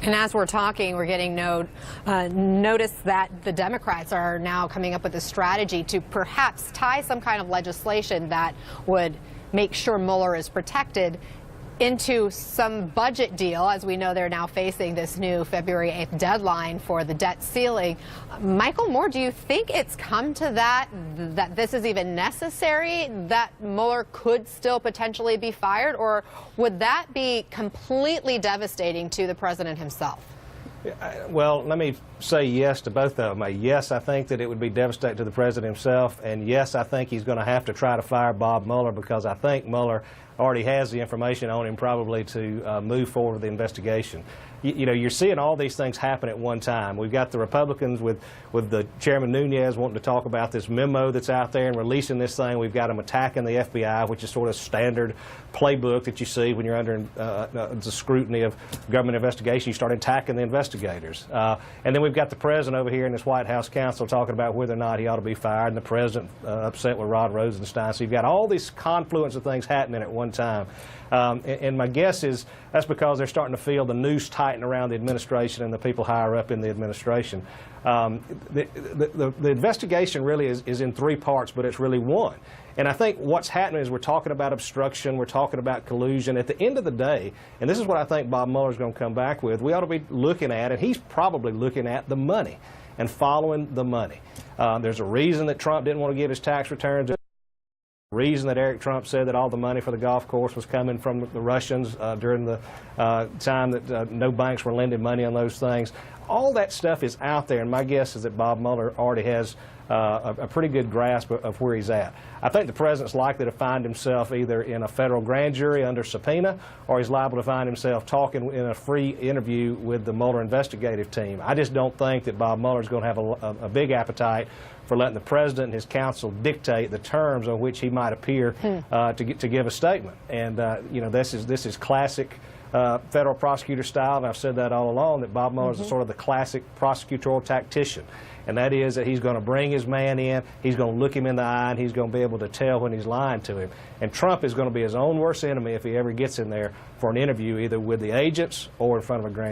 And as we're talking, we're getting notice that the Democrats are now coming up with a strategy to perhaps tie some kind of legislation that would make sure Mueller is protected into some budget deal. As we know, they're now facing this new February 8th deadline for the debt ceiling. Michael Moore, do you think it's come to that this is even necessary, that Mueller could still potentially be fired, or would that be completely devastating to the president himself? Well, let me say yes to both of them. Yes, I think that it would be devastating to the president himself, and yes, I think he's going to have to try to fire Bob Mueller, because I think Mueller already has the information on him probably to move forward with the investigation. You know, you're seeing all these things happen at one time. We've got the Republicans with the Chairman Nunes wanting to talk about this memo that's out there and releasing this thing. We've got them attacking the FBI, which is sort of standard playbook that you see when you're under the scrutiny of government investigation. You start attacking the investigators. And then we've got the president over here in this White House council talking about whether or not he ought to be fired, and the president upset with Rod Rosenstein. So you've got all these confluence of things happening at one time. And my guess is that's because they're starting to feel the noose tighten around the administration and the people higher up in the administration. The investigation really is in three parts, but it's really one. And I think what's happening is we're talking about obstruction, we're talking about collusion. At the end of the day, and this is what I think Bob Mueller is going to come back with, we ought to be looking at, and he's probably looking at, the money and following the money. There's a reason that Trump didn't want to give his tax returns. Reason that Eric Trump said that all the money for the golf course was coming from the Russians during the time that no banks were lending money on those things. All that stuff is out there, and my guess is that Bob Mueller already has a pretty good grasp of where he's at. I think the president's likely to find himself either in a federal grand jury under subpoena, or he's liable to find himself talking in a free interview with the Mueller investigative team. I just don't think that Bob Mueller is going to have a big appetite for letting the president and his counsel dictate the terms on which he might appear to give a statement. And you know, this is classic federal prosecutor style, and I've said that all along, that Bob Mueller is sort of the classic prosecutorial tactician. And that is that he's going to bring his man in, he's going to look him in the eye, and he's going to be able to tell when he's lying to him. And Trump is going to be his own worst enemy if he ever gets in there for an interview, either with the agents or in front of a grand